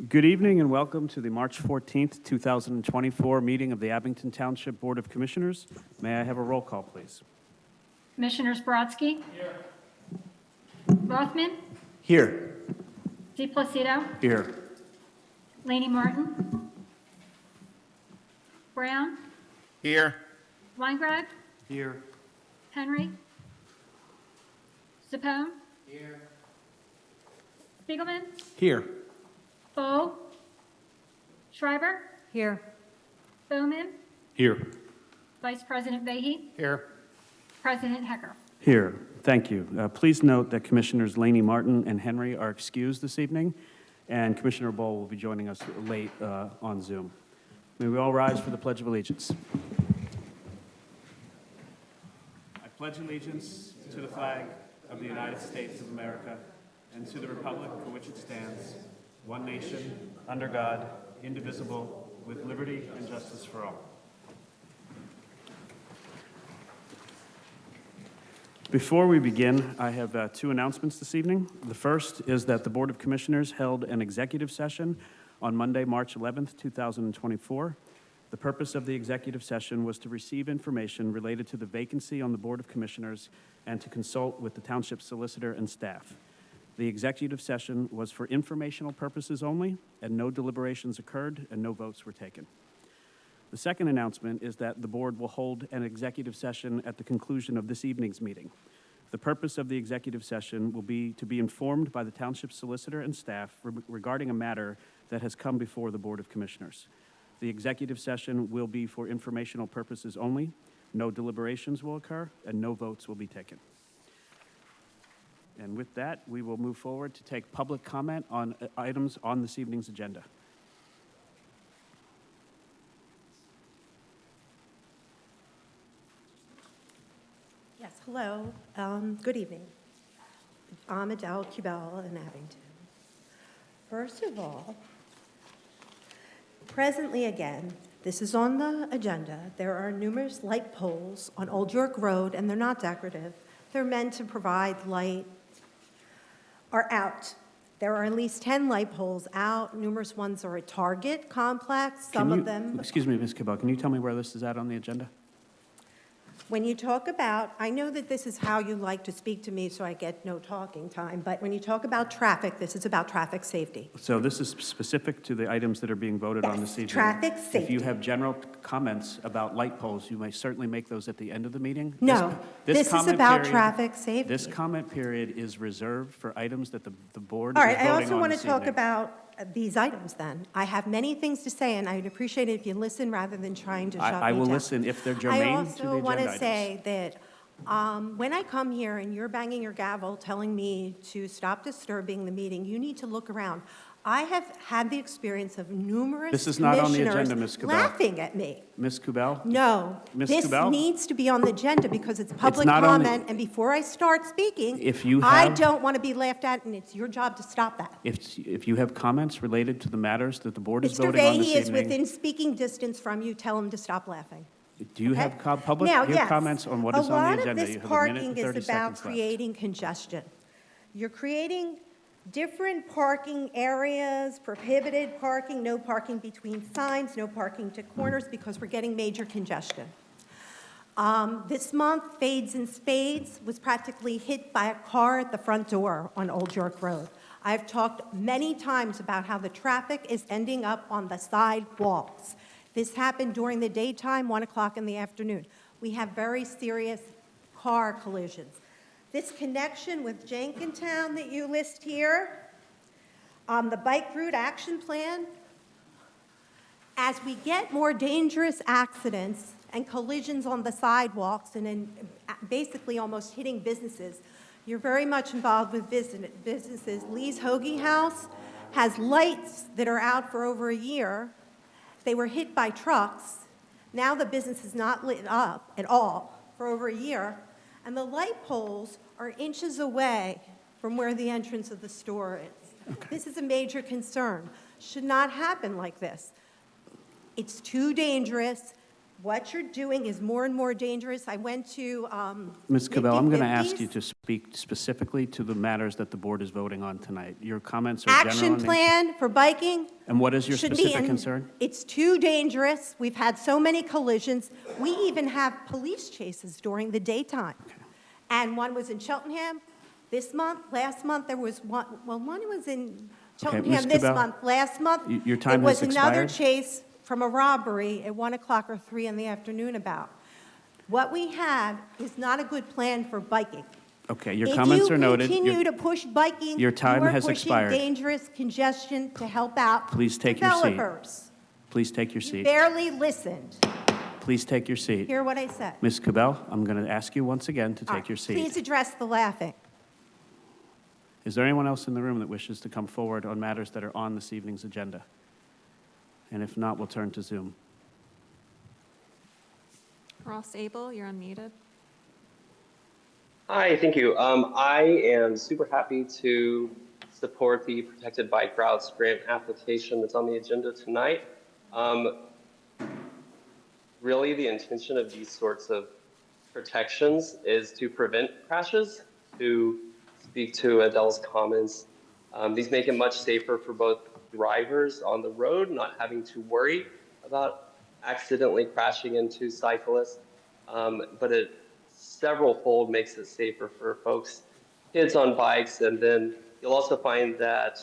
Good evening and welcome to the March 14th, 2024 meeting of the Abington Township Board of Commissioners. May I have a roll call, please? Commissioners Brodsky? Here. Rothman? Here. DePlacido? Here. Laney Martin? Brown? Here. Weingrad? Here. Henry? Zepone? Here. Spiegelman? Here. Bo? Schreiber? Here. Bowman? Here. Vice President Vehy? Here. President Hecker? Here. Thank you. Please note that Commissioners Laney Martin and Henry are excused this evening, and Commissioner Bowe will be joining us late on Zoom. May we all rise for the Pledge of Allegiance. I pledge allegiance to the flag of the United States of America and to the republic for which it stands, one nation, under God, indivisible, with liberty and justice for all. Before we begin, I have two announcements this evening. The first is that the Board of Commissioners held an executive session on Monday, March 11th, 2024. The purpose of the executive session was to receive information related to the vacancy on the Board of Commissioners and to consult with the Township Solicitor and staff. The executive session was for informational purposes only, and no deliberations occurred and no votes were taken. The second announcement is that the board will hold an executive session at the conclusion of this evening's meeting. The purpose of the executive session will be to be informed by the Township Solicitor and staff regarding a matter that has come before the Board of Commissioners. The executive session will be for informational purposes only. No deliberations will occur and no votes will be taken. And with that, we will move forward to take public comment on items on this evening's agenda. Yes, hello. Good evening. I'm Adele Cubell in Abington. First of all, presently again, this is on the agenda. There are numerous light poles on Old York Road, and they're not decorative. They're meant to provide light, are out. There are at least 10 light poles out. Numerous ones are at Target complex. Some of them. Excuse me, Ms. Cabell, can you tell me where this is at on the agenda? When you talk about, I know that this is how you like to speak to me, so I get no talking time, but when you talk about traffic, this is about traffic safety. So this is specific to the items that are being voted on this evening. Traffic safety. If you have general comments about light poles, you may certainly make those at the end of the meeting. No, this is comment about period- traffic safety. This comment period is reserved for items that the board All is right, voting I on also want to this talk evening. about these items then. I have many things to say, and I'd appreciate it if you listen rather than trying to shut me down. I will listen if they're germane to the I also want agenda to say that when I come here and you're banging your gavel telling me to stop disturbing the meeting, you need to look around. I have had the experience of numerous This is not on the agenda, commissioners Ms. Cabell. laughing at me. Ms. Kubel? No, Ms. this Kubel? needs to be on the agenda because it's public not on the- comment, and before I start speaking, If you I have- don't want to be laughed at, and it's your job to stop that. If you have comments related to the matters that the board is Mr. voting on this Vehy is evening, within speaking distance from you. Tell him to stop laughing. do you Okay? have public Now, you have yes, comments on what is on the A agenda? lot of You this have a minute parking and is 30 about seconds left. creating congestion. You're creating different parking areas, prohibited parking, no parking between signs, no parking to corners, because we're getting major congestion. This month, Fades and Spades was practically hit by a car at the front door on Old York Road. I've talked many times about how the traffic is ending up on the sidewalks. This happened during the daytime, 1 o'clock in the afternoon. We have very serious car collisions. This connection with Jenkintown that you list here, the bike route action plan, as we get more dangerous accidents and collisions on the sidewalks and in basically almost hitting businesses, you're very much involved with businesses. Lee's Hoagie House has lights that are out for over a year. They were hit by trucks. Now the business is not lit up at all for over a year, and the light poles are inches away from where the entrance of the store is. Okay. This is a major concern. Should not happen like this. It's too dangerous. What you're doing is more and more dangerous. I went to Ms. Cabell, I'm going to 50/50s. ask you to speak specifically to the matters that the board is voting on tonight. Your comments are general in Action nature. plan for biking. And what is your should be specific in- concern? It's too dangerous. We've had so many collisions. We even have police chases during the daytime. And one was in Cheltenham this month. Last month, there was one, well, one was in Cheltenham Ms. this Cabell, month. Last month, your time it was has another expired. chase from a robbery at 1 o'clock or 3 in the afternoon about. What we have is not a good plan for biking. Okay, your comments are noted. If you continue to push biking, your time has you are expired. pushing dangerous congestion to help out Please take your seat. developers. Please take your You seat. barely listened. Please take your seat. Hear what I said. Ms. Cabell, I'm going to ask you once again to All take right, your seat. Please address the laughing. Is there anyone else in the room that wishes to come forward on matters that are on this evening's agenda? And if not, we'll turn to Zoom. Ross Abel, you're unmuted. Hi, thank you. I am super happy to support the Protected Bike Routes grant application that's on the agenda tonight. Really, the intention of these sorts of protections is to prevent crashes. To speak to Adele's comments, these make it much safer for both drivers on the road, not having to worry about accidentally crashing into cyclists, but it several-fold makes it safer for folks, kids on bikes, and then you'll also find that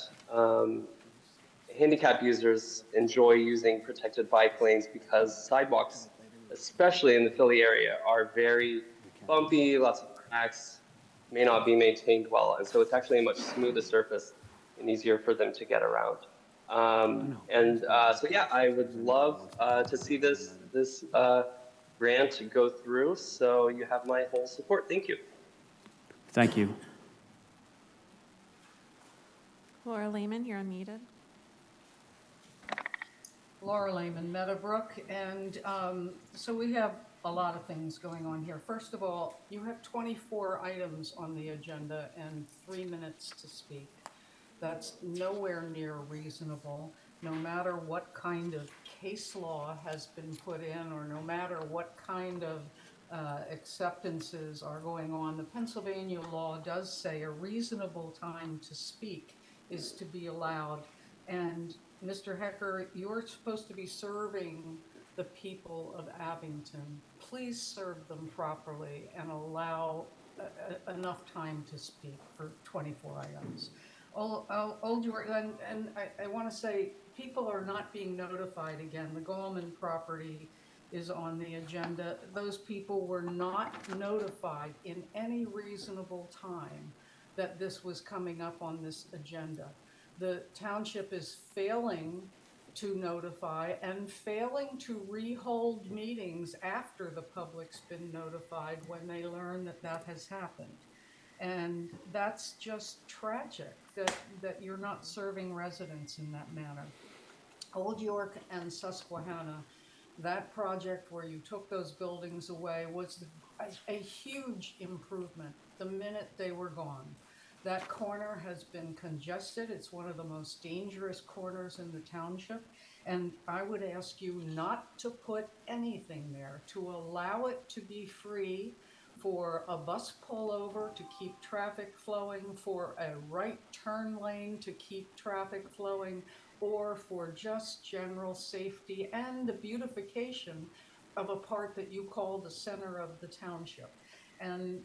handicap users enjoy using protected bike lanes because sidewalks, especially in the Philly area, are very bumpy, lots of cracks, may not be maintained well, and so it's actually a much smoother surface and easier for them to get around. So yeah, I would love to see this grant go through, so you have my whole support. Thank you. Thank you. Laura Lehman, you're unmuted. Laura Lehman, Meadowbrook, and so we have a lot of things going on here. First of all, you have 24 items on the agenda and 3 minutes to speak. That's nowhere near reasonable, no matter what kind of case law has been put in or no matter what kind of acceptances are going on. The Pennsylvania law does say a reasonable time to speak is to be allowed. And Mr. Hecker, you're supposed to be serving the people of Abington. Please serve them properly and allow enough time to speak for 24 items. And I want to say, people are not being notified again. The Goldman property is on the agenda. Those people were not notified in any reasonable time that this was coming up on this agenda. The township is failing to notify and failing to rehold meetings after the public's been notified when they learn that that has happened. And that's just tragic that you're not serving residents in that manner. Old York and Susquehanna, that project where you took those buildings away was a huge improvement the minute they were gone. That corner has been congested. It's one of the most dangerous corners in the township. And I would ask you not to put anything there, to allow it to be free for a bus pullover to keep traffic flowing, for a right turn lane to keep traffic flowing, or for just general safety and the beautification of a part that you call the center of the township. And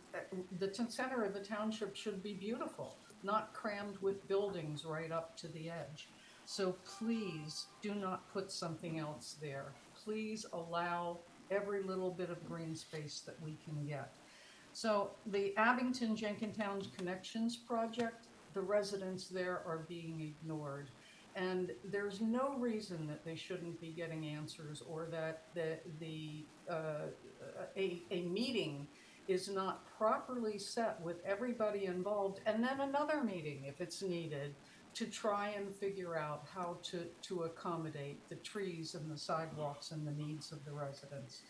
the center of the township should be beautiful, not crammed with buildings right up to the edge. So please do not put something else there. Please allow every little bit of green space that we can get. So the Abington-Jenkintown Connections project, the residents there are being ignored. And there's no reason that they shouldn't be getting answers or that a meeting is not properly set with everybody involved, and then another meeting if it's needed to try and figure out how to accommodate the trees and the sidewalks and the needs of the residents.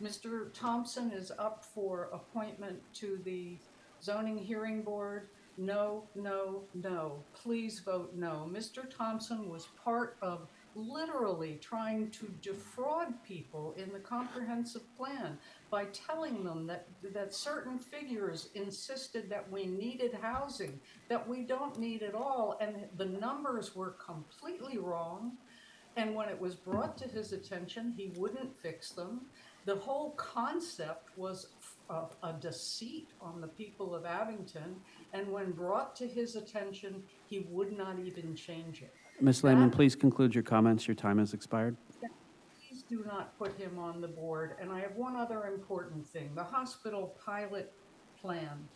Mr. Thompson is up for appointment to the zoning hearing board. No, no, no. Please vote no. Mr. Thompson was part of literally trying to defraud people in the comprehensive plan by telling them that certain figures insisted that we needed housing, that we don't need at all, and the numbers were completely wrong. And when it was brought to his attention, he wouldn't fix them. The whole concept was a deceit on the people of Abington, and when brought to his attention, he would not even change it. Ms. Lehman, please conclude your comments. Your time has expired. Please do not put him on the board. And I have one other important thing. The hospital pilot plan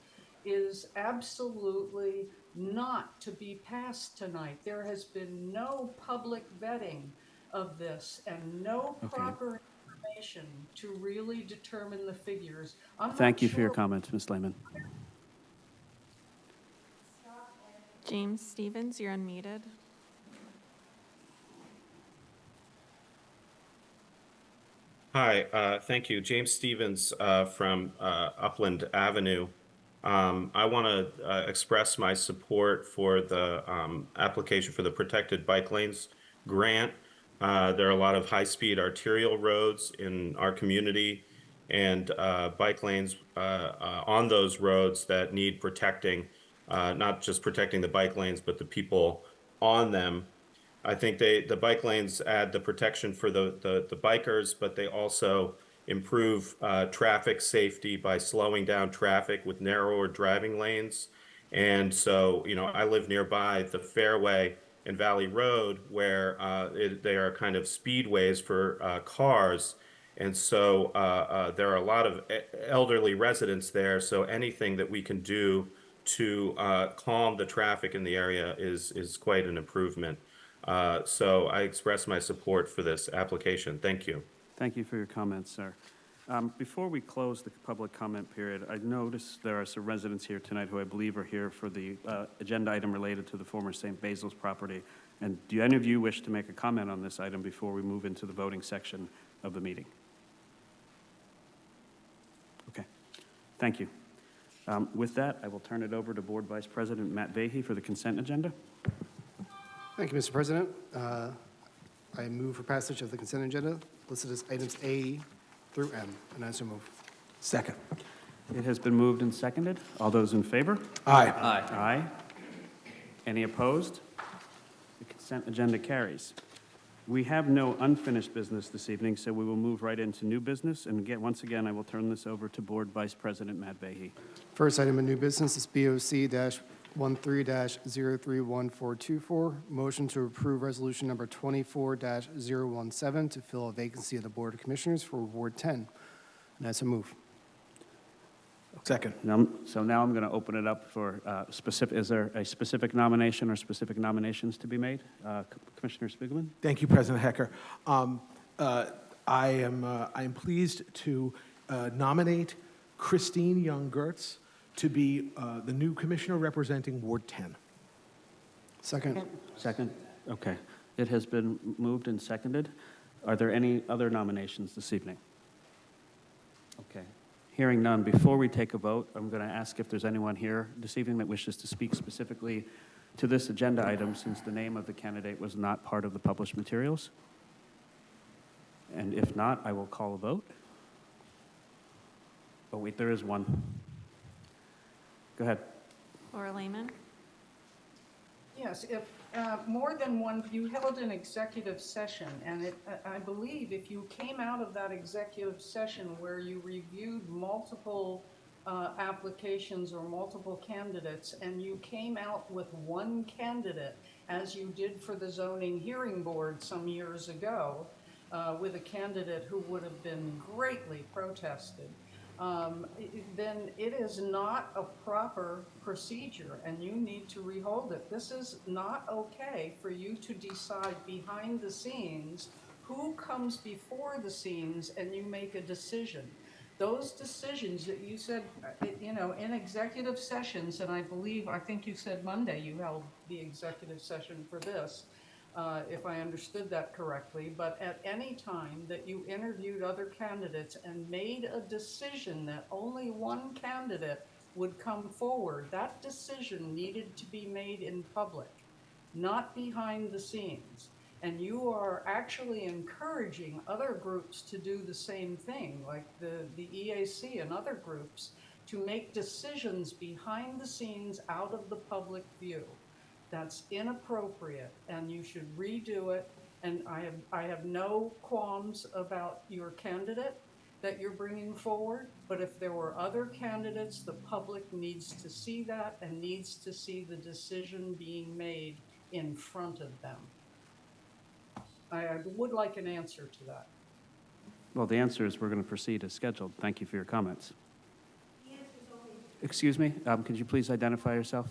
is absolutely not to be passed tonight. There has been no public vetting of this and no Okay. proper information to really determine the figures. I'm not Thank you for your sure- comments, Ms. Lehman. James Stevens, you're unmuted. Hi, thank you. James Stevens from Upland Avenue. I want to express my support for the application for the Protected Bike Lanes grant. There are a lot of high-speed arterial roads in our community and bike lanes on those roads that need protecting, not just protecting the bike lanes, but the people on them. I think the bike lanes add the protection for the bikers, but they also improve traffic safety by slowing down traffic with narrower driving lanes. And so, you know, I live nearby the Fairway and Valley Road where they are kind of speedways for cars. And so there are a lot of elderly residents there. So anything that we can do to calm the traffic in the area is quite an improvement. So I express my support for this application. Thank you. Thank you for your comments, sir. Before we close the public comment period, I noticed there are some residents here tonight who I believe are here for the agenda item related to the former St. Basil's property. And do any of you wish to make a comment on this item before we move into the voting section of the meeting? Okay, thank you. With that, I will turn it over to Board Vice President Matt Vahey for the consent agenda. Thank you, Mr. President. I move for passage of the consent agenda listed as items A through M, and I so move. Second. It has been moved and seconded. All those in favor? Aye. Aye. Any opposed? The consent agenda carries. We have no unfinished business this evening, so we will move right into new business. And again, once again, I will turn this over to Board Vice President Matt Vahey. First item of new business is BOC-13-031424, motion to approve resolution number 24-017 to fill a vacancy of the Board of Commissioners for Ward 10. And I so move. Second. So now I'm going to open it up for specific, is there a specific nomination or specific nominations to be made? Commissioner Spiegelman? Thank you, President Hecker. I am pleased to nominate Christine Young-Gertz to be the new commissioner representing Ward 10. Second. Second? Okay. It has been moved and seconded. Are there any other nominations this evening? Okay. Hearing none, before we take a vote, I'm going to ask if there's anyone here this evening that wishes to speak specifically to this agenda item, since the name of the candidate was not part of the published materials. And if not, I will call a vote. Oh, wait, there is one. Go ahead. Laura Lehman. Yes, if more than one, you held an executive session, and I believe if you came out of that executive session where you reviewed multiple applications or multiple candidates, and you came out with one candidate, as you did for the zoning hearing board some years ago, with a candidate who would have been greatly protested, then it is not a proper procedure, and you need to rehold it. This is not okay for you to decide behind the scenes who comes before the scenes, and you make a decision. Those decisions that you said, you know, in executive sessions, and I think you said Monday you held the executive session for this, if I understood that correctly, but at any time that you interviewed other candidates and made a decision that only one candidate would come forward, that decision needed to be made in public, not behind the scenes. And you are actually encouraging other groups to do the same thing, like the EAC and other groups, to make decisions behind the scenes out of the public view. That's inappropriate, and you should redo it. And I have no qualms about your candidate that you're bringing forward, but if there were other candidates, the public needs to see that and needs to see the decision being made in front of them. I would like an answer to that. Well, the answer is we're going to proceed as scheduled. Thank you for your comments. Excuse me, could you please identify yourself?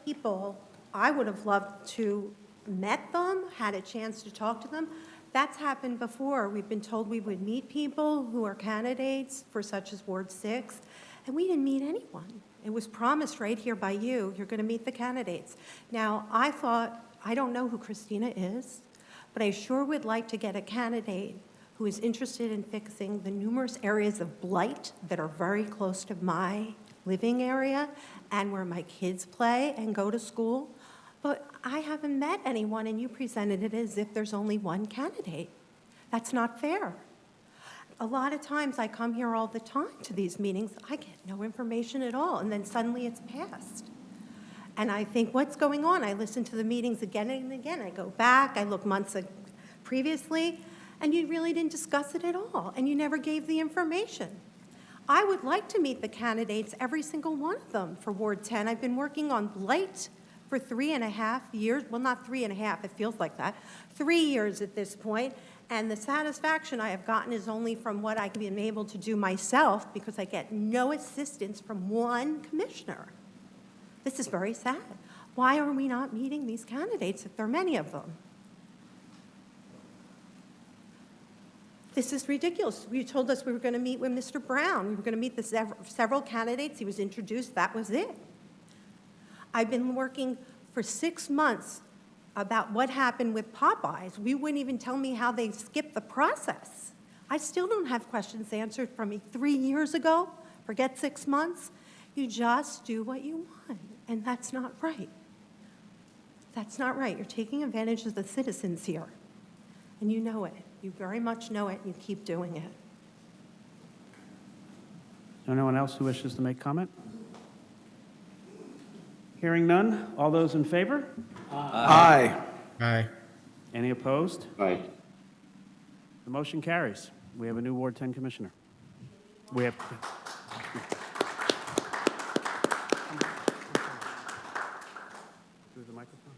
People, I would have loved to met them, had a chance to talk to them. That's happened before. We've been told we would meet people who are candidates for such as Ward 6, and we didn't meet anyone. It was promised right here by you, you're going to meet the candidates. Now, I thought, I don't know who Christina is, but I sure would like to get a candidate who is interested in fixing the numerous areas of blight that are very close to my living area and where my kids play and go to school. But I haven't met anyone, and you presented it as if there's only one candidate. That's not fair. A lot of times I come here all the time to these meetings, I get no information at all, and then suddenly it's passed. And I think, what's going on? I listen to the meetings again and again. I go back, I look months previously, and you really didn't discuss it at all, and you never gave the information. I would like to meet the candidates, every single one of them, for Ward 10. I've been working on blight for 3.5 years. Well, not 3.5, it feels like that. 3 years at this point. And the satisfaction I have gotten is only from what I've been able to do myself, because I get no assistance from one commissioner. This is very sad. Why are we not meeting these candidates if there are many of them? This is ridiculous. You told us we were going to meet with Mr. Brown. We were going to meet the several candidates. He was introduced. That was it. I've been working for 6 months about what happened with Popeyes. We wouldn't even tell me how they skipped the process. I still don't have questions answered from me 3 years ago. Forget 6 months. You just do what you want, and that's not right. That's not right. You're taking advantage of the citizens here, and you know it. You very much know it, and you keep doing it. Anyone else who wishes to make comment? Hearing none, all those in favor? Aye. Aye. Any opposed? Aye. The motion carries. We have a new Ward 10 commissioner. We have... Through the microphone.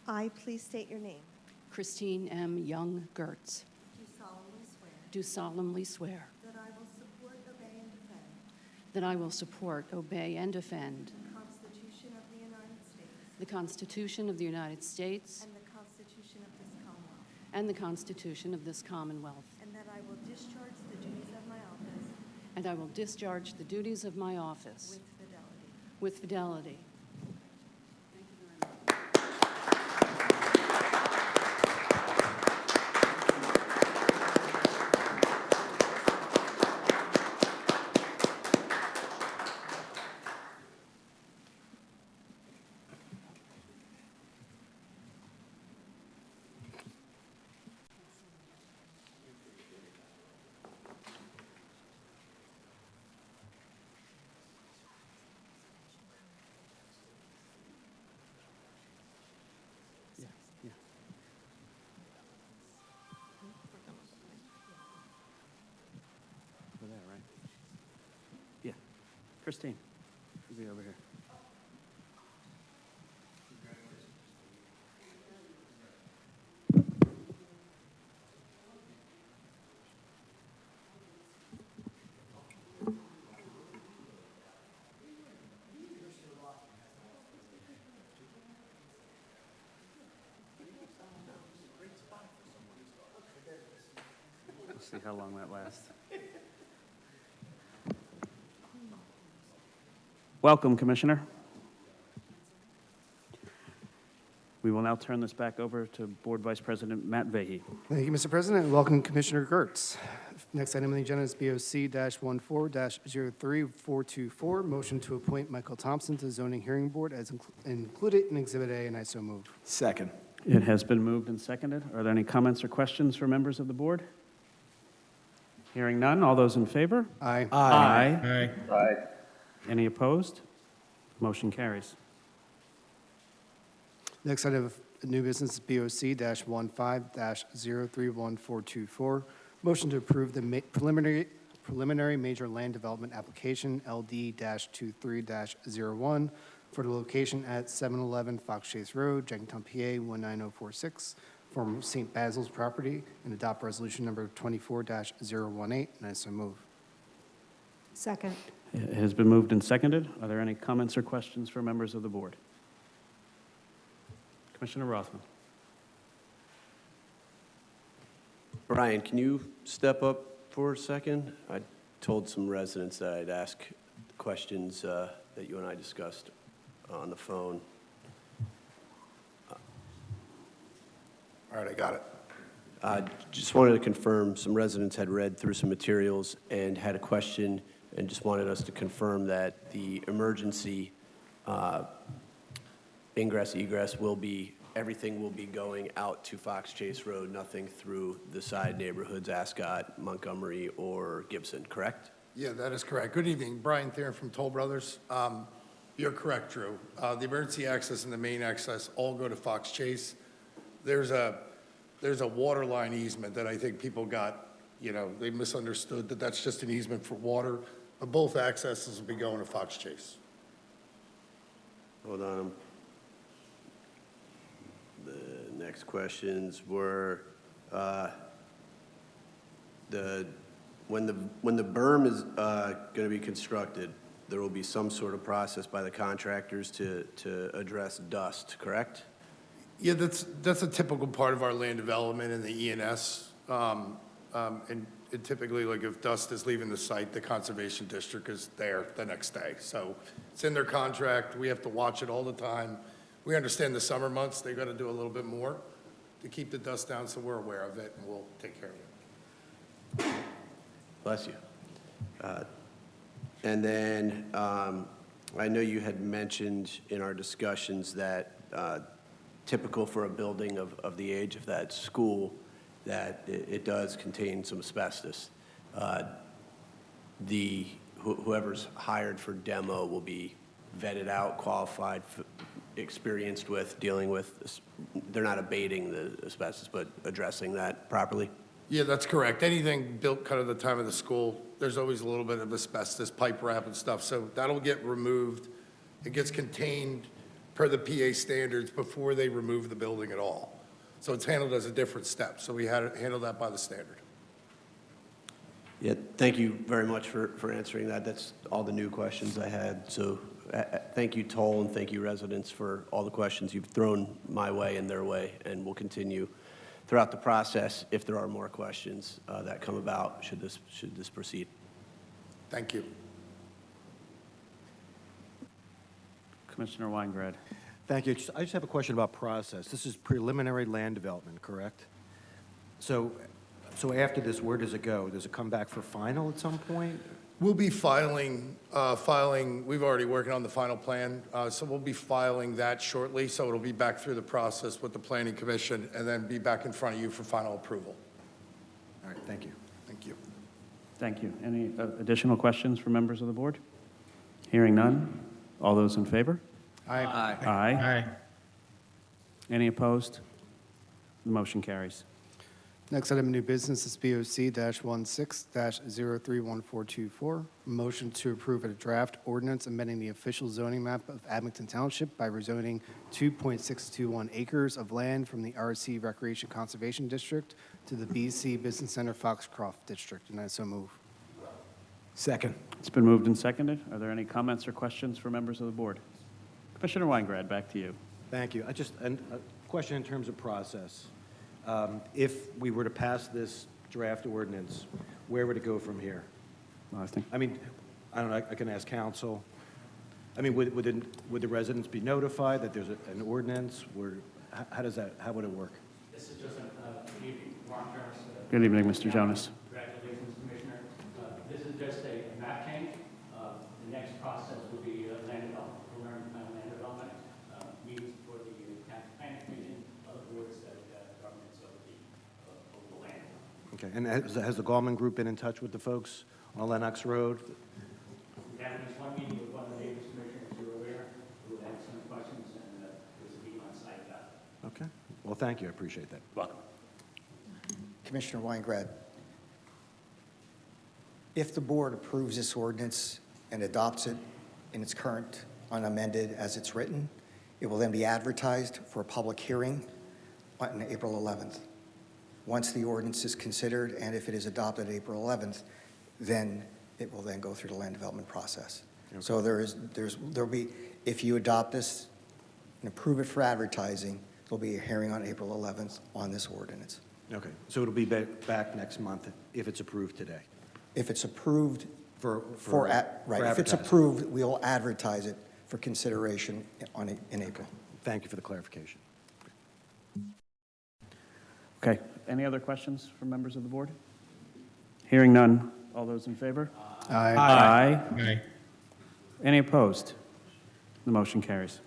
I, please state your name. Christine M. Young Gertz. Do solemnly swear Do solemnly swear that I will support, obey, and defend that I will support, obey, and defend the Constitution of the United States the Constitution of the United States and the Constitution of this Commonwealth, and the Constitution of this Commonwealth, and that I will discharge the duties of my office and I will discharge the duties of my office with fidelity. with fidelity. Yeah, yeah. Over there, right? Yeah. Christine, you be over here. see how long that lasts. Welcome, Commissioner. We will now turn this back over to Board Vice President Matt Vahey. Thank you, Mr. President, and welcome Commissioner Gertz. Next item on the agenda is BOC-14-03424, motion to appoint Michael Thompson to the Zoning Hearing Board as included in Exhibit A, and I so move. Second. It has been moved and seconded. Are there any comments or questions for members of the board? Hearing none, all those in favor? Aye. Aye. Aye. Any opposed? Motion carries. Next item of new business is BOC-15-03124, motion to approve the preliminary major land development application, LD-23-01, for the location at 711 Fox Chase Road, Jenkintown, PA 19046, former St. Basil's property, and adopt resolution number 24-018, and I so move. Second. It has been moved and seconded. Are there any comments or questions for members of the board? Commissioner Rothman. Brian, can you step up for a second? I told some residents that I'd ask questions that you and I discussed on the phone. All right, I got it. Just wanted to confirm, some residents had read through some materials and had a question and just wanted us to confirm that the emergency ingress, egress will be, everything will be going out to Fox Chase Road, nothing through the side neighborhoods, Ascot, Montgomery, or Gibson, correct? Yeah, that is correct. Good evening. Brian Theron from Toll Brothers. You're correct, Drew. The emergency access and the main access all go to Fox Chase. There's a water line easement that I think people got, they misunderstood that that's just an easement for water. But both accesses will be going to Fox Chase. Hold on. The next questions were, when the berm is going to be constructed, there will be some sort of process by the contractors to address dust, correct? Yeah, that's a typical part of our land development in the E&S. And typically, like if dust is leaving the site, the conservation district is there the next day. So it's in their contract. We have to watch it all the time. We understand the summer months, they got to do a little bit more to keep the dust down, so we're aware of it and we'll take care of it. Bless you. And then I know you had mentioned in our discussions that typical for a building of the age of that school, that it does contain some asbestos. Whoever's hired for demo will be vetted out, qualified, experienced with dealing with, they're not abating the asbestos, but addressing that properly? Yeah, that's correct. Anything built kind of the time of the school, there's always a little bit of asbestos, pipe wrap and stuff, so that'll get removed. It gets contained per the PA standards before they remove the building at all. So it's handled as a different step, so we had to handle that by the standard. Yeah, thank you very much for answering that. That's all the new questions I had. So thank you, Toll, and thank you, residents, for all the questions you've thrown my way and their way, and we'll continue throughout the process if there are more questions that come about should this proceed. Thank you. Commissioner Weingrad. Thank you. I just have a question about process. This is preliminary land development, correct? So after this, where does it go? Does it come back for final at some point? We'll be filing, we've already working on the final plan, so we'll be filing that shortly, so it'll be back through the process with the Planning Commission and then be back in front of you for final approval. All right, thank you. Thank you. Thank you. Any additional questions from members of the board? Hearing none. All those in favor? Aye. Aye. Any opposed? The motion carries. Next item of new business is BOC-16-031424, motion to approve a draft ordinance amending the official zoning map of Abington Township by rezoning 2.621 acres of land from the RC Recreation Conservation District to the BC Business Center Foxcroft District, and I so move. Second. It's been moved and seconded. Are there any comments or questions for members of the board? Commissioner Weingrad, back to you. Thank you. A question in terms of process. If we were to pass this draft ordinance, where would it go from here? I think, I mean, I don't know, I can ask council. I mean, would the residents be notified that there's an ordinance? How would it work? This is just good evening, Mark Jones. good evening, Mr. Jonas. Congratulations, Commissioner. This is just a map change. The next process will be land development, preliminary land development, meetings for the county planning commission, other boards that governments of the land. Okay, and has the Gallman Group been in touch with the folks on Lenox Road? We had just one meeting with one of the neighbors, Commissioner, as you're aware, who had some questions, and there's a meeting on site about it. Okay, well, thank you, I appreciate that. Welcome. Commissioner Weingrad, if the board approves this ordinance and adopts it in its current unamended as it's written, it will then be advertised for a public hearing on April 11th. Once the ordinance is considered and if it is adopted April 11th, then it will then go through the land development process. Okay. So there'll be, if you adopt this and approve it for advertising, there'll be a hearing on April 11th on this ordinance. Okay, so it'll be back next month if it's approved today? If it's approved For right, if it's advertising. approved, we'll advertise it for consideration in April. Thank you for the clarification. Okay, any other questions from members of the board? Hearing none, all those in favor? Aye. Aye. Any opposed? The motion carries.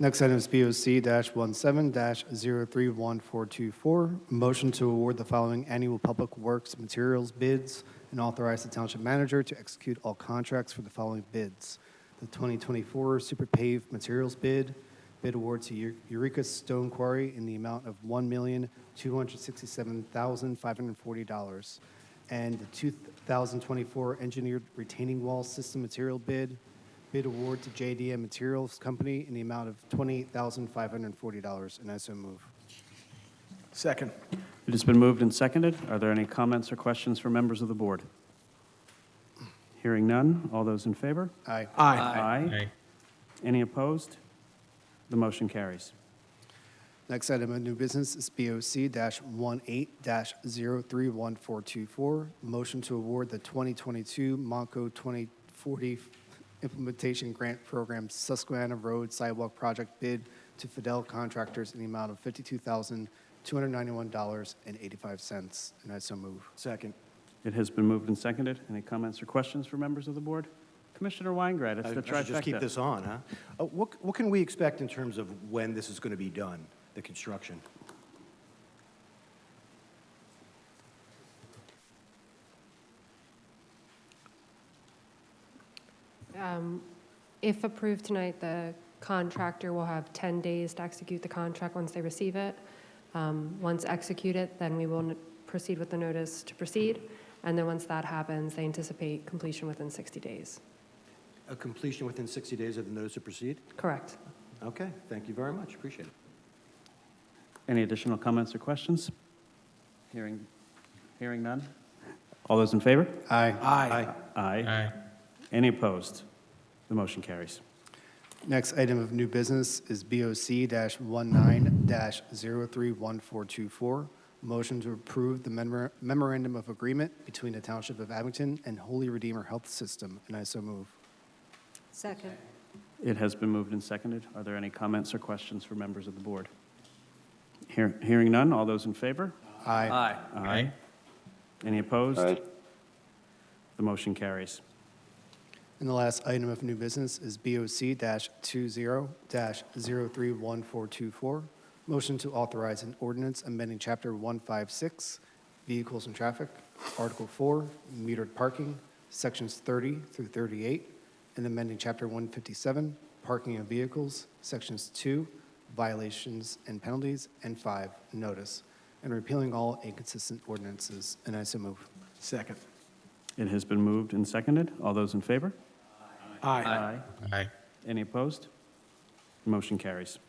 Next item is BOC-17-031424, motion to award the following annual public works materials bids and authorize the township manager to execute all contracts for the following bids. The 2024 Super Pave Materials bid award to Eureka Stone Quarry in the amount of $1,267,540. And the 2024 Engineered Retaining Wall System Material bid award to JDM Materials Company in the amount of $28,540, and I so move. Second. It has been moved and seconded. Are there any comments or questions from members of the board? Hearing none, all those in favor? Aye. Aye. Any opposed? The motion carries. Next item of new business is BOC-18-031424, motion to award the 2022 Monco 2040 Implementation Grant Program Susquehanna Road Sidewalk Project bid to Fidel Contractors in the amount of $52,291.85, and I so move. Second. It has been moved and seconded. Any comments or questions from members of the board? Commissioner Weingrad, it's the I should just keep trifecta. this on, huh? What can we expect in terms of when this is going to be done, the construction? If approved tonight, the contractor will have 10 days to execute the contract once they receive it. Once executed, then we will proceed with the notice to proceed. And then once that happens, they anticipate completion within 60 days. A completion within 60 days of the notice to proceed? Correct. Okay, thank you very much, appreciate it. Any additional comments or questions? Hearing none. All those in favor? Aye. Aye. Aye. Any opposed? The motion carries. Next item of new business is BOC-19-031424, motion to approve the memorandum of agreement between the Township of Abington and Holy Redeemer Health System, and I so move. Second. It has been moved and seconded. Are there any comments or questions for members of the board? Hearing none, all those in favor? Aye. Aye. Any opposed? Aye. The motion carries. And the last item of new business is BOC-20-031424, motion to authorize an ordinance amending Chapter 156, Vehicles and Traffic, Article 4, Metered Parking, Sections 30 through 38, and amending Chapter 157, Parking of Vehicles, Sections 2, Violations and Penalties, and 5, Notice, and repealing all inconsistent ordinances, and I so move. Second. It has been moved and seconded. All those in favor? Aye. Aye. Any opposed? The motion carries.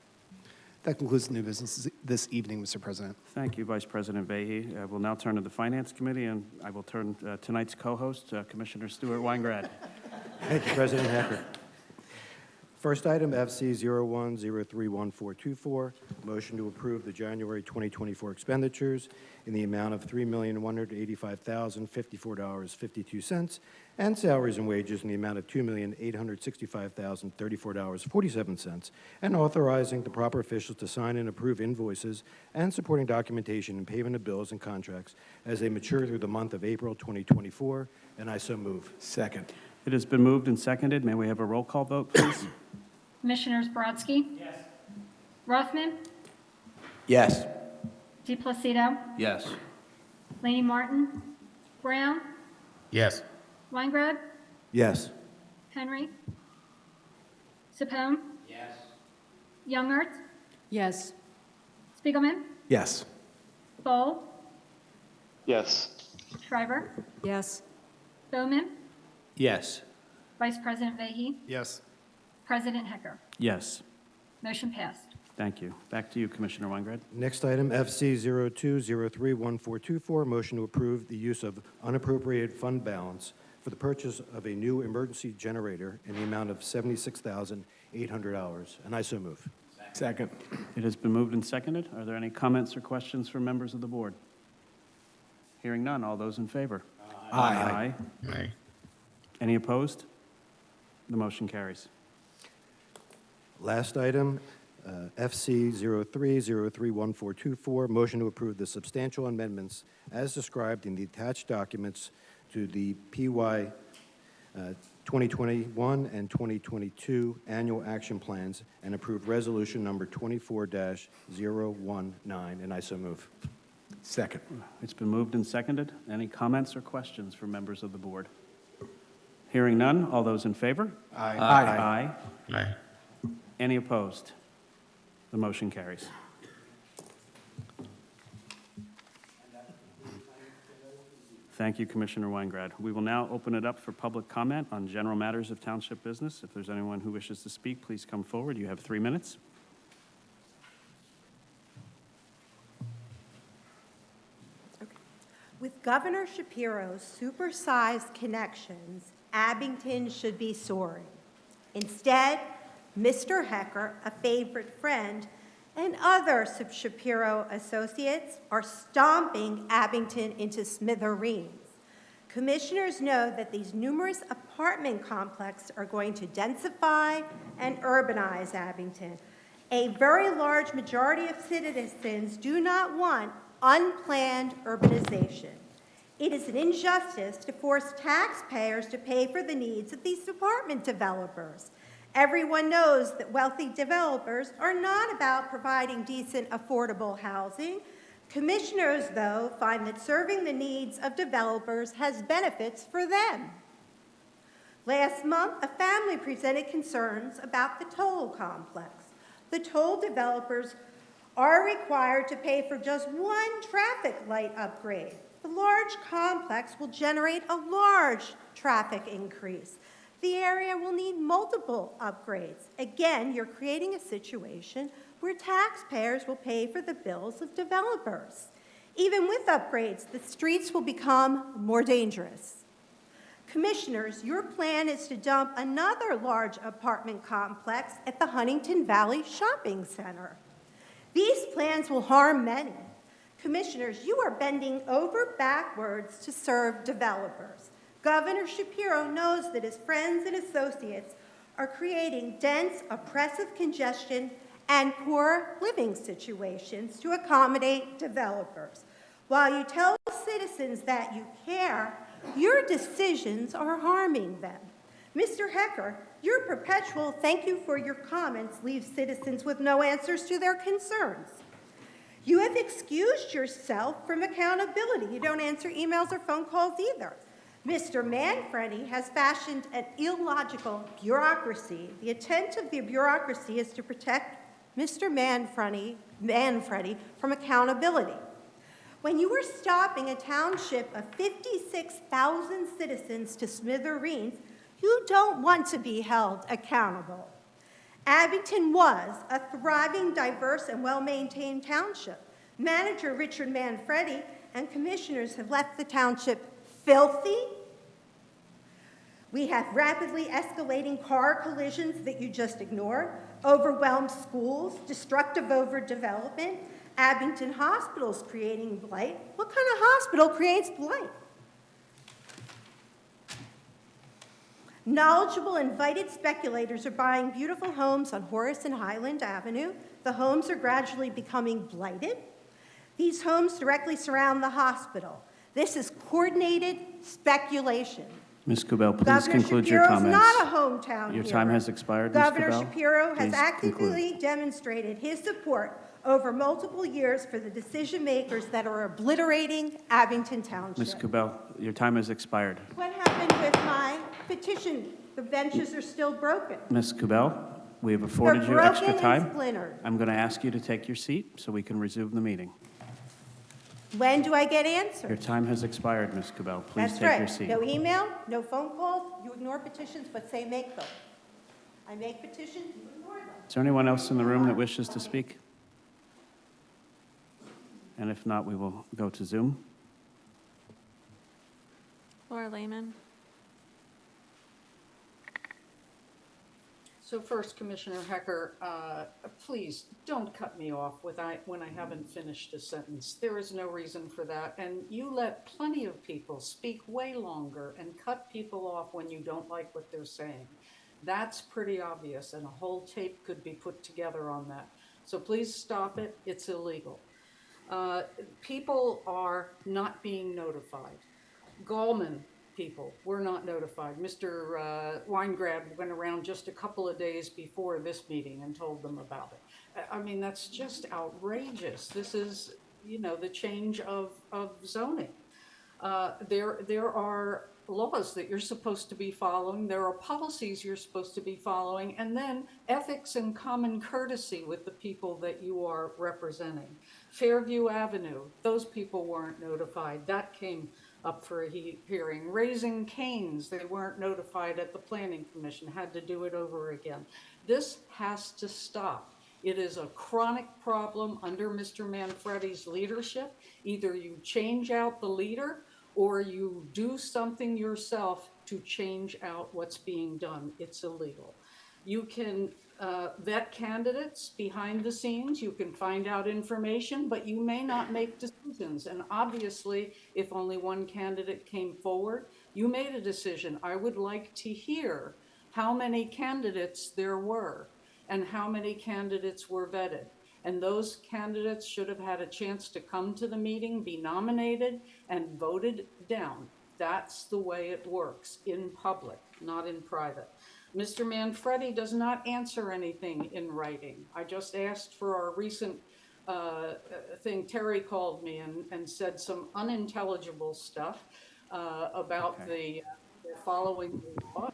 That concludes the new business this evening, Mr. President. Thank you, Vice President Vehy. We'll now turn to the Finance Committee, and I will turn tonight's co-host, Commissioner Stuart Weingrad. Thank you, President Hecker. First item, FC 01031424, motion to approve the January 2024 expenditures in the amount of $3,185,054.52, and salaries and wages in the amount of $2,865,034.47, and authorizing the proper officials to sign and approve invoices and supporting documentation and payment of bills and contracts as they mature through the month of April 2024, and I so move. Second. It has been moved and seconded. May we have a roll call vote, please? Commissioners Brodsky? Yes. Rothman? Yes. DePlacido? Yes. Laney Martin? Brown? Yes. Weingreb? Yes. Henry? Sapone? Yes. Youngert? Yes. Spiegelman? Yes. Fol? Yes. Shriver? Yes. Bowman? Yes. Vice President Vehy? Yes. President Hecker? Yes. Motion passed. Thank you. Back to you, Commissioner Weingrad. Next item, FC 02031424, motion to approve the use of unappropriated fund balance for the purchase of a new emergency generator in the amount of $76,800, and I so move. Second. It has been moved and seconded. Are there any comments or questions from members of the board? Hearing none. All those in favor? Aye. Aye. Any opposed? The motion carries. Last item, FC 03031424, motion to approve the substantial amendments as described in the attached documents to the PY 2021 and 2022 annual action plans and approve resolution number 24-019, and I so move. Second. It's been moved and seconded. Any comments or questions from members of the board? Hearing none. All those in favor? Aye. Aye. Aye. Any opposed? The motion carries. Thank you, Commissioner Weingrad. We will now open it up for public comment on general matters of township business. If there's anyone who wishes to speak, please come forward. You have 3 minutes. With Governor Shapiro's supersized connections, Abington should be soaring. Instead, Mr. Hecker, a favorite friend, and other Shapiro associates are stomping Abington into smithereens. Commissioners know that these numerous apartment complexes are going to densify and urbanize Abington. A very large majority of citizens do not want unplanned urbanization. It is an injustice to force taxpayers to pay for the needs of these apartment developers. Everyone knows that wealthy developers are not about providing decent, affordable housing. Commissioners, though, find that serving the needs of developers has benefits for them. Last month, a family presented concerns about the Toll complex. The Toll developers are required to pay for just one traffic light upgrade. The large complex will generate a large traffic increase. The area will need multiple upgrades. Again, you're creating a situation where taxpayers will pay for the bills of developers. Even with upgrades, the streets will become more dangerous. Commissioners, your plan is to dump another large apartment complex at the Huntington Valley Shopping Center. These plans will harm many. Commissioners, you are bending over backwards to serve developers. Governor Shapiro knows that his friends and associates are creating dense, oppressive congestion and poor living situations to accommodate developers. While you tell citizens that you care, your decisions are harming them. Mr. Hecker, your perpetual thank you for your comments leaves citizens with no answers to their concerns. You have excused yourself from accountability. You don't answer emails or phone calls either. Mr. Manfredi has fashioned an illogical bureaucracy. The intent of the bureaucracy is to protect Mr. Manfredi from accountability. When you were stopping a township of 56,000 citizens to smithereens, you don't want to be held accountable. Abington was a thriving, diverse, and well-maintained township. Manager Richard Manfredi and commissioners have left the township filthy, We have rapidly escalating car collisions that you just ignored, overwhelmed schools, destructive overdevelopment, Abington hospitals creating blight. What kind of hospital creates blight? Knowledgeable, invited speculators are buying beautiful homes on Horace and Highland Avenue. The homes are gradually becoming blighted. These homes directly surround the hospital. This is coordinated speculation. Ms. Kubel, please Governor conclude your Shapiro's comments. not a hometown Your hero. time has expired, Ms. Governor Kubel. Shapiro has Please actively conclude. demonstrated his support over multiple years for the decision makers that are obliterating Abington Township. Ms. Kubel, your time has expired. What happened with my petition? The benches are still broken. Ms. Kubel, we have afforded you extra broken and time. splintered. I'm going to ask you to take your seat so we can resume the meeting. When do I get Your answers? time has expired, Ms. Kubel. Please That's take your right. seat. No email, no phone calls. You ignore petitions, but say make them. I make petitions, you ignore them. Is there anyone else in the room that wishes to speak? And if not, we will go to Zoom. Laura Lehman. So first, Commissioner Hecker, please don't cut me off when I haven't finished a sentence. There is no reason for that. And you let plenty of people speak way longer and cut people off when you don't like what they're saying. That's pretty obvious, and a whole tape could be put together on that. So please stop it. It's illegal. People are not being notified. Gallman people were not notified. Mr. Weingrab went around just a couple of days before this meeting and told them about it. I mean, that's just outrageous. This is, the change of zoning. There are laws that you're supposed to be following. There are policies you're supposed to be following, and then ethics and common courtesy with the people that you are representing. Fairview Avenue, those people weren't notified. That came up for a hearing. Raising Cane's, they weren't notified at the Planning Commission, had to do it over again. This has to stop. It is a chronic problem under Mr. Manfredi's leadership. Either you change out the leader or you do something yourself to change out what's being done. It's illegal. You can vet candidates behind the scenes. You can find out information, but you may not make decisions. And obviously, if only one candidate came forward, you made a decision. I would like to hear how many candidates there were and how many candidates were vetted. And those candidates should have had a chance to come to the meeting, be nominated, and voted down. That's the way it works in public, not in private. Mr. Manfredi does not answer anything in writing. I just asked for our recent thing. Terry called me and said some unintelligible stuff about the following the law,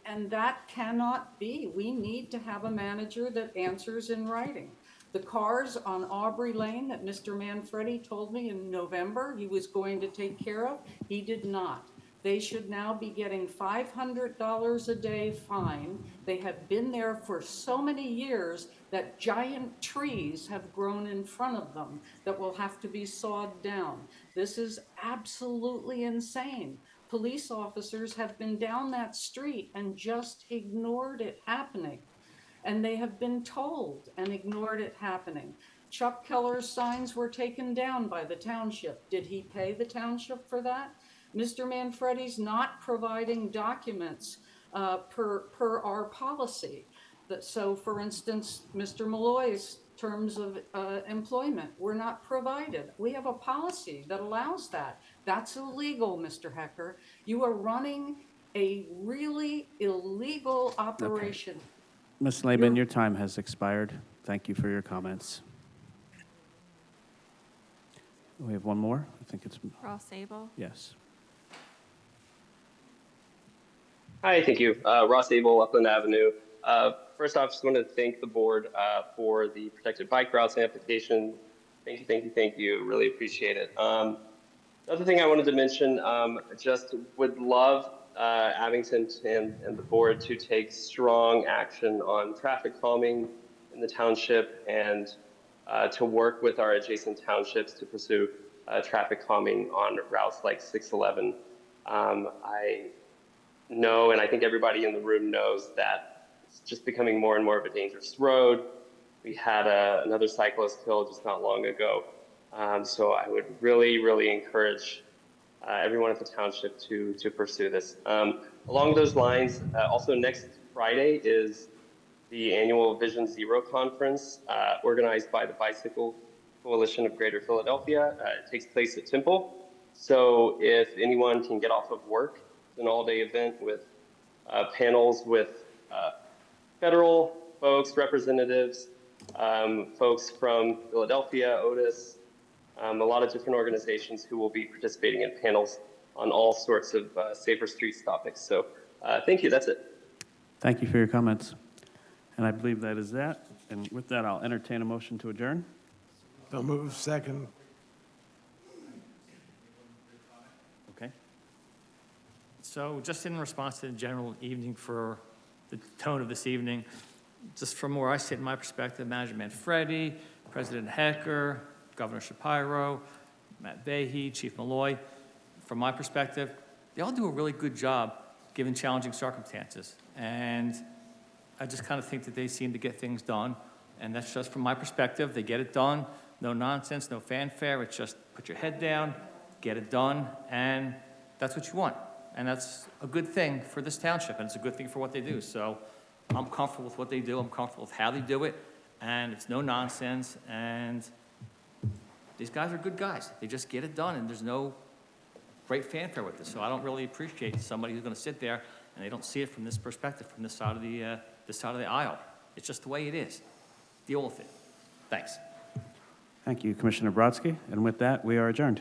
and that cannot be. We need to have a manager that answers in writing. The cars on Aubrey Lane that Mr. Manfredi told me in November he was going to take care of, he did not. They should now be getting $500 a day fine. They have been there for so many years that giant trees have grown in front of them that will have to be sawed down. This is absolutely insane. Police officers have been down that street and just ignored it happening. And they have been told and ignored it happening. Chuck Keller's signs were taken down by the township. Did he pay the township for that? Mr. Manfredi's not providing documents per our policy. So, for instance, Mr. Malloy's terms of employment were not provided. We have a policy that allows that. That's illegal, Mr. Hecker. You are running a really illegal operation. Okay. Ms. Lehman, your time has expired. Thank you for your comments. We have one more. I think it's Ross Abel. yes. Hi, thank you. Ross Abel, Upland Avenue. First off, just want to thank the board for the protected bike routes application. Thank you. Really appreciate it. The other thing I wanted to mention, just would love Abington and the board to take strong action on traffic calming in the township and to work with our adjacent townships to pursue traffic calming on routes like 611. know, and I think everybody in the room knows, that it's just becoming more and more of a dangerous road. We had another cyclist killed just not long ago. So I would really, really encourage everyone at the township to pursue this. Along those lines, also next Friday is the annual Vision Zero Conference, organized by the Bicycle Coalition of Greater Philadelphia. It takes place at Temple. So if anyone can get off of work, it's an all-day event with panels with federal folks, representatives, folks from Philadelphia, Otis, a lot of different organizations who will be participating in panels on all sorts of safer streets topics. So thank you, that's it. Thank you for your comments. And I believe that is that. And with that, I'll entertain a motion to adjourn. So move. Second. Okay. So just in response to the general evening for the tone of this evening, just from where I sit in my perspective, Manager Manfredi, President Hecker, Governor Shapiro, Matt Vahey, Chief Malloy, from my perspective, they all do a really good job given challenging circumstances. And I just kind of think that they seem to get things done. And that's just from my perspective. They get it done. No nonsense, no fanfare. It's just put your head down, get it done, and that's what you want. And that's a good thing for this township, and it's a good thing for what they do. So I'm comfortable with what they do. I'm comfortable with how they do it, and it's no nonsense. And these guys are good guys. They just get it done, and there's no great fanfare with this. So I don't really appreciate somebody who's going to sit there and they don't see it from this perspective, from this side of the aisle. It's just the way it is. Deal with it. Thanks. Thank you, Commissioner Brodsky. And with that, we are adjourned.